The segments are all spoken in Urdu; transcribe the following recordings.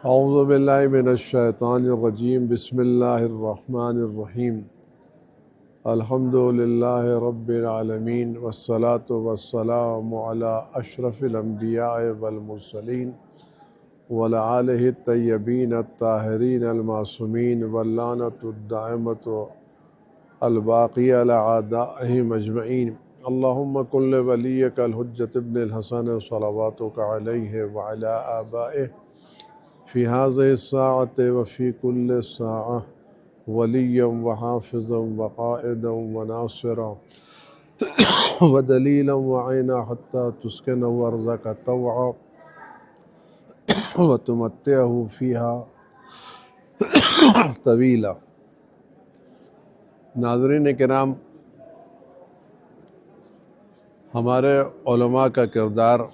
اعوذ باللہ من الشیطان الرجیم بسم اللہ الرحمن الرحیم الحمد للہ رب العالمین والصلاة والسلام علی اشرف الانبیاء والمرسلین وعلی آلہ الطیبین الطاہرین المعصومین واللعنۃ الدائمۃ الباقیہ علی اعدائہم اجمعین اللہم کن لولیک الحجۃ ابن الحسن صلواتک علیہ وعلی آبائہ فی هذه الساعة وفی کل ساعة ولیا وحافظا وقائدا وناصرا ودلیلا وعینا حتی تسکن ارضک طوعا وتمتعه فیہا طویلا۔ ناظرین کرام، ہمارے علماء کا کردار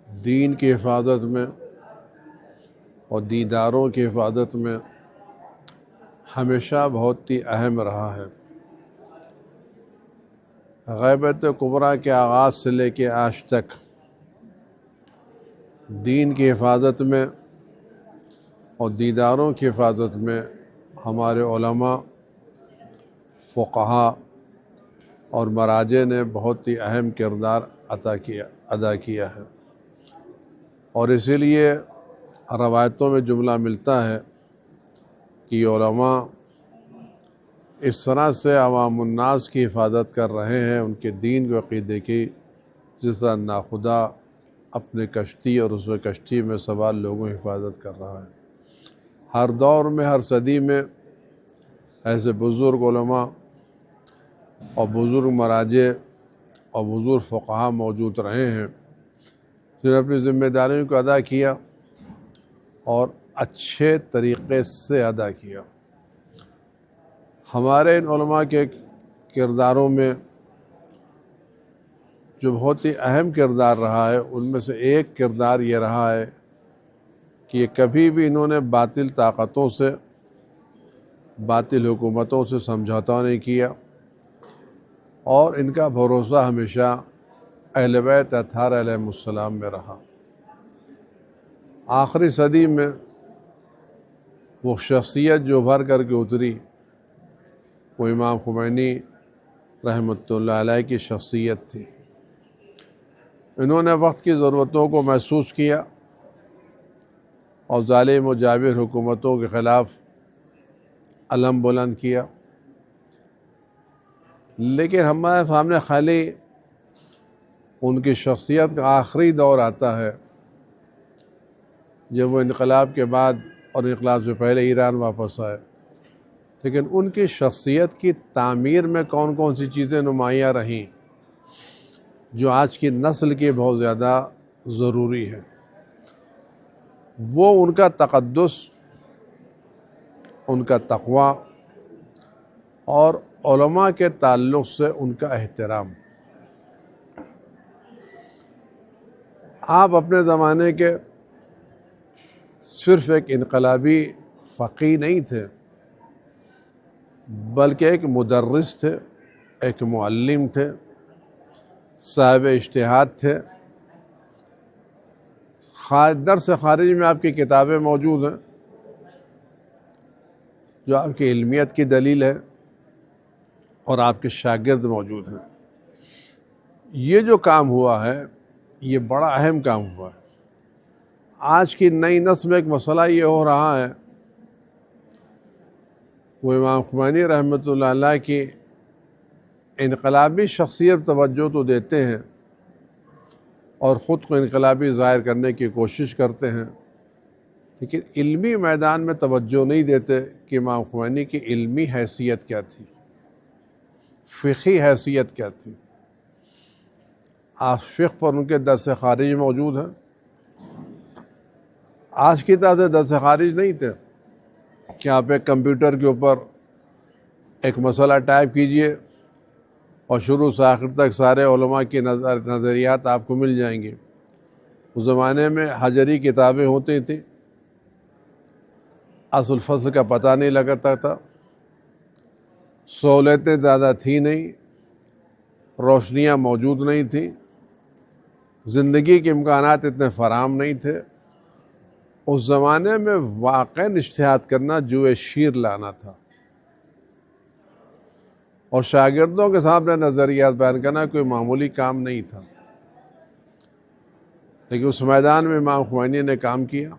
دین کی حفاظت میں اور دینداروں کی حفاظت میں ہمیشہ بہت ہی اہم رہا ہے۔ غیبت کبریٰ کے آغاز سے لے کے آج تک دین کی حفاظت میں اور دینداروں کی حفاظت میں ہمارے علماء، فقہاء اور مراجع نے بہت ہی اہم کردار ادا کیا ہے، اور اسی لیے روایتوں میں جملہ ملتا ہے کہ علماء اس طرح سے عوام الناس کی حفاظت کر رہے ہیں، ان کے دین و عقیدے کی، جس طرح ناخدا اپنے کشتی اور اس کشتی میں سوار لوگوں کی حفاظت کر رہا ہے۔ ہر دور میں، ہر صدی میں ایسے بزرگ علماء اور بزرگ مراجع اور بزرگ فقہاء موجود رہے ہیں جنہوں نے اپنی ذمہ داریوں کو ادا کیا اور اچھے طریقے سے ادا کیا۔ ہمارے ان علماء کے کرداروں میں جو بہت ہی اہم کردار رہا ہے، ان میں سے ایک کردار یہ رہا ہے کہ یہ کبھی بھی انہوں نے باطل طاقتوں سے، باطل حکومتوں سے سمجھوتا نہیں کیا، اور ان کا بھروسہ ہمیشہ اہل بیت اطہار علیہم السلام میں رہا۔ آخری صدی میں وہ شخصیت جو ابھر کر کے اتری، وہ امام خمینی رحمۃ اللہ علیہ کی شخصیت تھی۔ انہوں نے وقت کی ضرورتوں کو محسوس کیا اور ظالم و جابر حکومتوں کے خلاف علم بلند کیا، لیکن ہمارے سامنے خالی ان کی شخصیت کا آخری دور آتا ہے جب وہ انقلاب کے بعد اور انقلاب سے پہلے ایران واپس آئے، لیکن ان کی شخصیت کی تعمیر میں کون کون سی چیزیں نمایاں رہیں جو آج کی نسل کی بہت زیادہ ضروری ہے۔ وہ ان کا تقدس، ان کا تقوی اور علماء کے تعلق سے ان کا احترام۔ آپ اپنے زمانے کے صرف ایک انقلابی فقیہ نہیں تھے، بلکہ ایک مدرس تھے، ایک معلم تھے، صاحب اجتہاد تھے۔ درس خارج میں آپ کی کتابیں موجود ہیں جو آپ کی علمیت کی دلیل ہے، اور آپ کے شاگرد موجود ہیں۔ یہ جو کام ہوا ہے، یہ بڑا اہم کام ہوا ہے۔ آج کی نئی نسل میں ایک مسئلہ یہ ہو رہا ہے، وہ امام خمینی رحمۃ اللہ علیہ کی انقلابی شخصیت توجہ تو دیتے ہیں اور خود کو انقلابی ظاہر کرنے کی کوشش کرتے ہیں، لیکن علمی میدان میں توجہ نہیں دیتے کہ امام خمینی کی علمی حیثیت کیا تھی، فقہی حیثیت کیا تھی۔ آج فقہ پر ان کے درس خارج موجود ہیں۔ آج کی طرح سے درس خارج نہیں تھے کہ آپ ایک کمپیوٹر کے اوپر ایک مسئلہ ٹائپ کیجئے اور شروع سے آخر تک سارے علماء کی نظریات آپ کو مل جائیں گے۔ اس زمانے میں حجری کتابیں ہوتی تھیں، اصل فصل کا پتہ نہیں لگتا تھا، سہولتیں زیادہ تھیں نہیں، روشنیاں موجود نہیں تھیں، زندگی کے امکانات اتنے فراہم نہیں تھے، اس زمانے میں واقعاً اجتہاد کرنا جوئے شیر لانا تھا، اور شاگردوں کے سامنے نظریات بیان کرنا کوئی معمولی کام نہیں تھا۔ لیکن اس میدان میں امام خمینی نے کام کیا،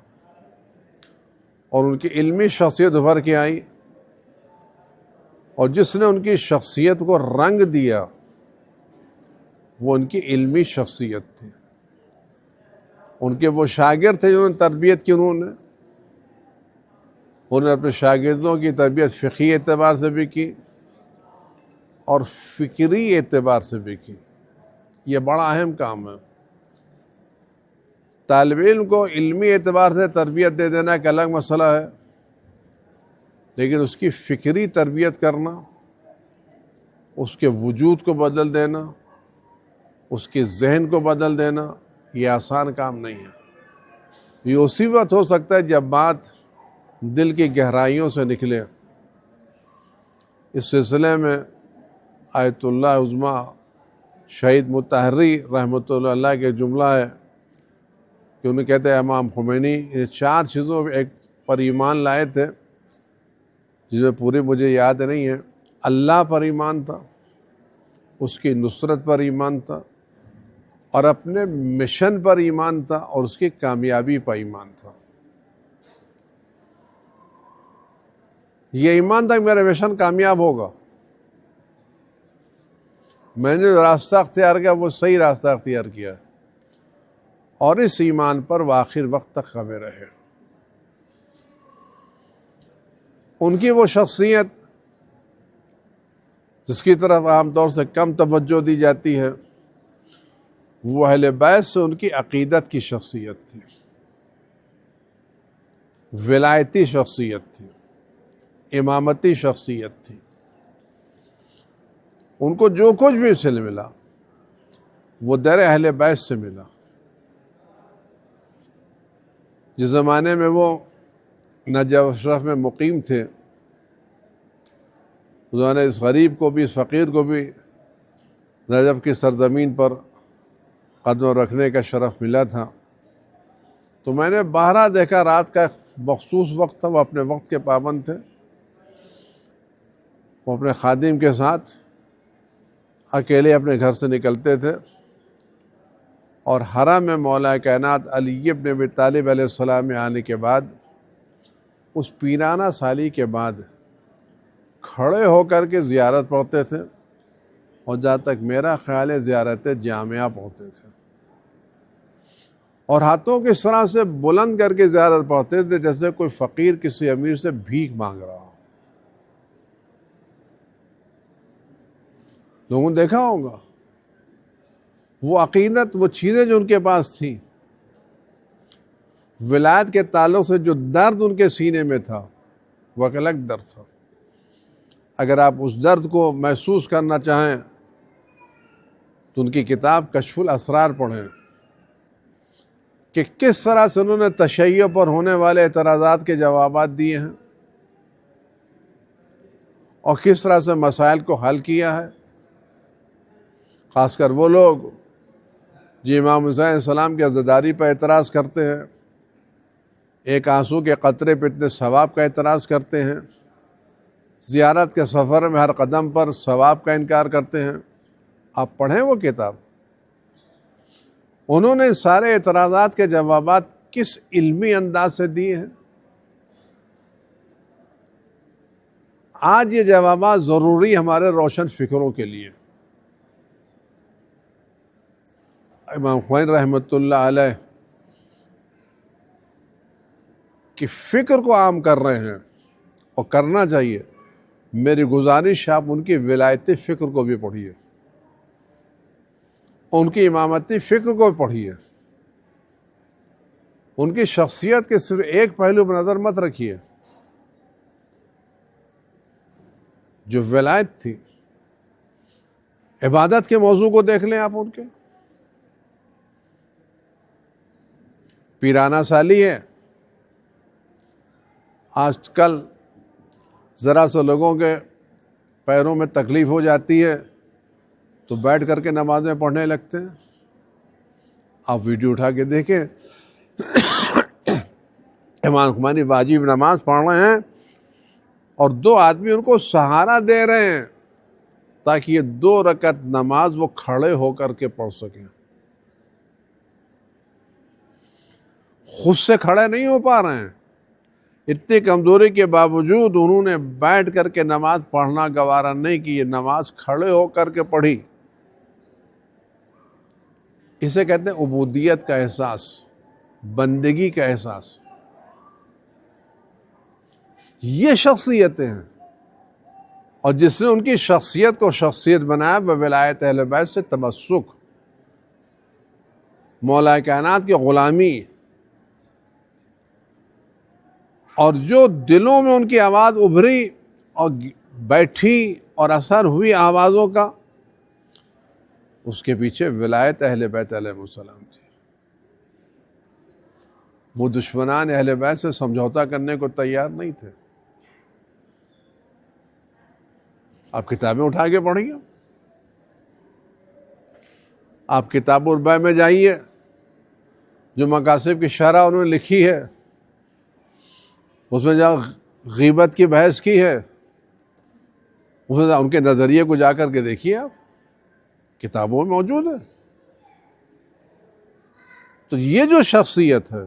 اور ان کی علمی شخصیت ابھر کے آئی، اور جس نے ان کی شخصیت کو رنگ دیا وہ ان کی علمی شخصیت تھی۔ ان کے وہ شاگرد تھے جنہوں نے تربیت کی، انہوں نے اپنے شاگردوں کی تربیت فقہی اعتبار سے بھی کی اور فکری اعتبار سے بھی کی۔ یہ بڑا اہم کام ہے۔ طالب علم کو علمی اعتبار سے تربیت دے دینا ایک الگ مسئلہ ہے، لیکن اس کی فکری تربیت کرنا، اس کے وجود کو بدل دینا، اس کے ذہن کو بدل دینا، یہ آسان کام نہیں ہے۔ یہ اسی وقت ہو سکتا ہے جب بات دل کی گہرائیوں سے نکلے۔ اس سلسلے میں آیت اللہ عظمیٰ شہید مطہری رحمۃ اللہ علیہ کے جملہ ہے کہ انہیں کہتے ہیں امام خمینی یہ 4 چیزوں ایک پر ایمان لائے تھے، جس میں پوری مجھے یاد نہیں ہے۔ اللہ پر ایمان تھا، اس کی نصرت پر ایمان تھا، اور اپنے مشن پر ایمان تھا، اور اس کی کامیابی پر ایمان تھا۔ یہ ایمان تھا کہ میرا مشن کامیاب ہوگا، میں نے جو راستہ اختیار کیا وہ صحیح راستہ اختیار کیا ہے، اور اس ایمان پر وہ آخر وقت تک قائم رہے۔ ان کی وہ شخصیت جس کی طرف عام طور سے کم توجہ دی جاتی ہے، وہ اہل بیت سے ان کی عقیدت کی شخصیت تھی، ولایتی شخصیت تھی، امامتی شخصیت تھی۔ ان کو جو کچھ بھی سے ملا وہ در اہل بیت سے ملا۔ جس زمانے میں وہ نجف اشرف میں مقیم تھے، انہوں نے اس غریب کو بھی، اس فقیر کو بھی نجف کی سرزمین پر قدم رکھنے کا شرف ملا تھا۔ تو میں نے باہر دیکھا، رات کا مخصوص وقت تھا، وہ اپنے وقت کے پابند تھے، وہ اپنے خادم کے ساتھ اکیلے اپنے گھر سے نکلتے تھے، اور حرم میں مولا کائنات علی ابن ابی طالب علیہ السلام میں آنے کے بعد، اس پیرانہ سالی کے بعد کھڑے ہو کر کے زیارت پڑھتے تھے، اور جہاں تک میرا خیال ہے زیارت جامعہ پڑھتے تھے، اور ہاتھوں کو اس طرح سے بلند کر کے زیارت پڑھتے تھے جیسے کوئی فقیر کسی امیر سے بھیک مانگ رہا ہو۔ لوگوں نے دیکھا ہوگا وہ عقیدت، وہ چیزیں جو ان کے پاس تھیں، ولایت کے تعلق سے جو درد ان کے سینے میں تھا وہ ایک الگ درد تھا۔ اگر آپ اس درد کو محسوس کرنا چاہیں تو ان کی کتاب کشف الاسرار پڑھیں، کہ کس طرح سے انہوں نے تشیع پر ہونے والے اعتراضات کے جوابات دیے ہیں، اور کس طرح سے مسائل کو حل کیا ہے۔ خاص کر وہ لوگ جو امام حسین علیہ السلام کی عزاداری پر اعتراض کرتے ہیں، ایک آنسو کے قطرے پہ اتنے ثواب کا اعتراض کرتے ہیں، زیارت کے سفر میں ہر قدم پر ثواب کا انکار کرتے ہیں، آپ پڑھیں وہ کتاب۔ انہوں نے سارے اعتراضات کے جوابات کس علمی انداز سے دیے ہیں۔ آج یہ جوابات ضروری ہمارے روشن فکروں کے لیے۔ امام خمینی رحمۃ اللہ علیہ کی فکر کو عام کر رہے ہیں، اور کرنا چاہیے۔ میری گزارش آپ ان کی ولایتی فکر کو بھی پڑھیے، ان کی امامتی فکر کو بھی پڑھیے۔ ان کی شخصیت کے صرف ایک پہلو پر نظر مت رکھیے، جو ولایت تھی۔ عبادت کے موضوع کو دیکھ لیں آپ ان کے، پیرانہ سالی ہے۔ آج کل ذرا سا لوگوں کے پیروں میں تکلیف ہو جاتی ہے تو بیٹھ کر کے نمازیں پڑھنے لگتے ہیں۔ آپ ویڈیو اٹھا کے دیکھیں، امام خمینی واجب نماز پڑھ رہے ہیں اور 2 آدمی ان کو سہارا دے رہے ہیں تاکہ یہ 2 رکعت نماز وہ کھڑے ہو کر کے پڑھ سکیں. خود سے کھڑے نہیں ہو پا رہے ہیں. اتنی کمزوری کے باوجود انہوں نے بیٹھ کر کے نماز پڑھنا گوارا نہیں کی، یہ نماز کھڑے ہو کر کے پڑھی. اسے کہتے ہیں عبودیت کا احساس، بندگی کا احساس. یہ شخصیتیں ہیں، اور جس نے ان کی شخصیت کو شخصیت بنایا وہ ولایت اہل بیت سے تمسک، مولا کائنات کی غلامی، اور جو دلوں میں ان کی آواز ابھری اور بیٹھی اور اثر ہوئی آوازوں کا، اس کے پیچھے ولایت اہل بیت علیہ السلام تھی. وہ دشمنان اہل بیت سے سمجھوتا کرنے کو تیار نہیں تھے. آپ کتابیں اٹھا کے پڑھیے، آپ کتاب البیع میں جائیے، جو مقاصد کی شرح انہوں نے لکھی ہے، اس میں جہاں غیبت کی بحث کی ہے، اس میں ان کے نظریے کو جا کر کے دیکھیے، آپ کتابوں میں موجود ہے. تو یہ جو شخصیت ہے،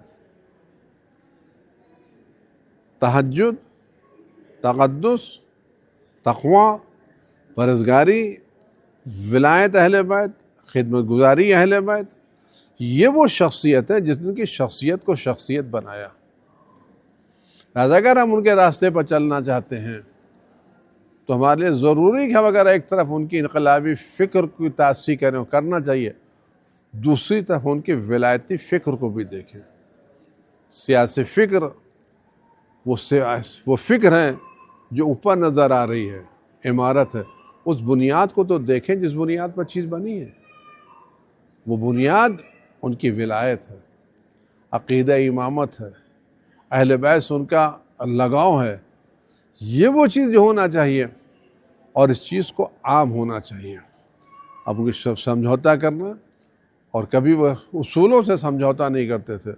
تہجد، تقدس، تقوی، پرہیزگاری، ولایت اہل بیت، خدمت گزاری اہل بیت، یہ وہ شخصیت ہے جس نے ان کی شخصیت کو شخصیت بنایا. لہٰذا اگر ہم ان کے راستے پر چلنا چاہتے ہیں تو ہمارے لیے ضروری کہ ہم اگر ایک طرف ان کی انقلابی فکر کی تاسیس کریں، کرنا چاہیے، دوسری طرف ان کی ولایتی فکر کو بھی دیکھیں. سیاسی فکر وہ فکر ہے جو اوپر نظر آ رہی ہے، عمارت ہے. اس بنیاد کو تو دیکھیں جس بنیاد پر چیز بنی ہے. وہ بنیاد ان کی ولایت ہے، عقیدہ امامت ہے، اہل بیت سے ان کا لگاؤ ہے. یہ وہ چیز جو ہونا چاہیے، اور اس چیز کو عام ہونا چاہیے. اب ان کی سمجھوتا کرنا، اور کبھی وہ اصولوں سے سمجھوتا نہیں کرتے تھے.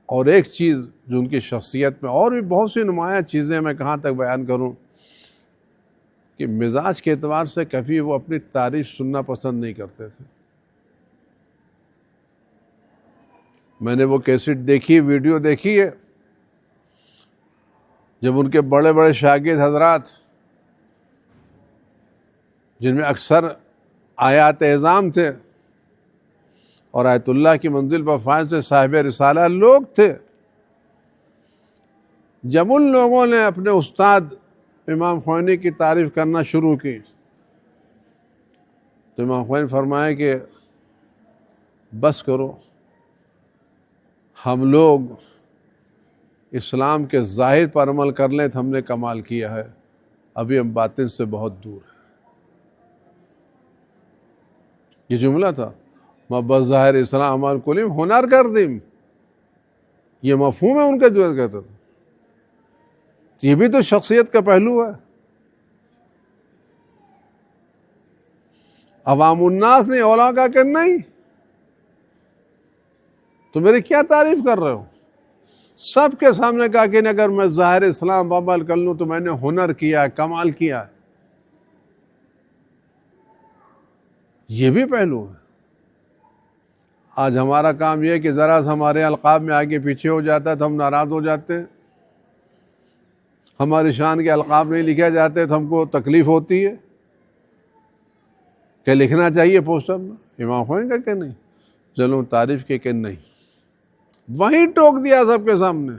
اور ایک چیز جو ان کی شخصیت میں، اور بھی بہت سی نمایاں چیزیں میں کہاں تک بیان کروں، کہ مزاج کے اعتبار سے کبھی وہ اپنی تعریف سننا پسند نہیں کرتے تھے. میں نے وہ کیسٹ دیکھی، ویڈیو دیکھی ہے، جب ان کے بڑے بڑے شاگرد حضرات، جن میں اکثر آیات اعظام تھے اور آیت اللہ کی منزل پر فائز سے صاحب رسالہ لوگ تھے، جب ان لوگوں نے اپنے استاد امام خمینی کی تعریف کرنا شروع کی تو امام خمینی فرمائے کہ بس کرو، ہم لوگ اسلام کے ظاہر پر عمل کر لیں تو ہم نے کمال کیا ہے، ابھی ہم باطن سے بہت دور ہیں. یہ جملہ تھا، ما بظاہر اسلام عمل کلیم ہنر کر دیم. یہ مفہوم ہے ان کا جو کہتا تھا. یہ بھی تو شخصیت کا پہلو ہے. عوام الناس نے اولا کا کہ نہیں، تو میری کیا تعریف کر رہے ہو؟ سب کے سامنے کہا کہ اگر میں ظاہر اسلام عمل کر لوں تو میں نے ہنر کیا ہے، کمال کیا ہے. یہ بھی پہلو ہے. آج ہمارا کام یہ ہے کہ ذرا سا ہمارے القاب میں آگے پیچھے ہو جاتا ہے تو ہم ناراض ہو جاتے ہیں. ہماری شان کے القاب نہیں لکھے جاتے تو ہم کو تکلیف ہوتی ہے کہ لکھنا چاہیے پوسٹر میں. امام خمینی کا کہ نہیں، چلو تعریف کے کہ نہیں، وہیں ٹوک دیا سب کے سامنے.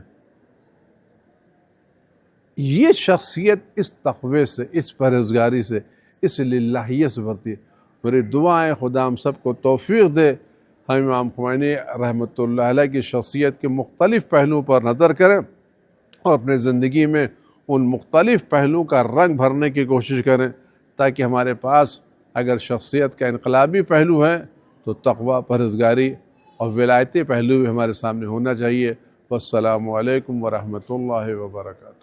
یہ شخصیت اس تقوی سے، اس پرہیزگاری سے، اس للہیت سے بھرتی ہے. میری دعا ہے خدا ہم سب کو توفیق دے، ہم امام خمینی رحمۃ اللہ علیہ کی شخصیت کے مختلف پہلوؤں پر نظر کریں اور اپنے زندگی میں ان مختلف پہلوؤں کا رنگ بھرنے کی کوشش کریں، تاکہ ہمارے پاس اگر شخصیت کا انقلابی پہلو ہے تو تقوی، پرہیزگاری اور ولایتی پہلو بھی ہمارے سامنے ہونا چاہیے. والسلام علیکم ورحمۃ اللہ وبرکاتہ.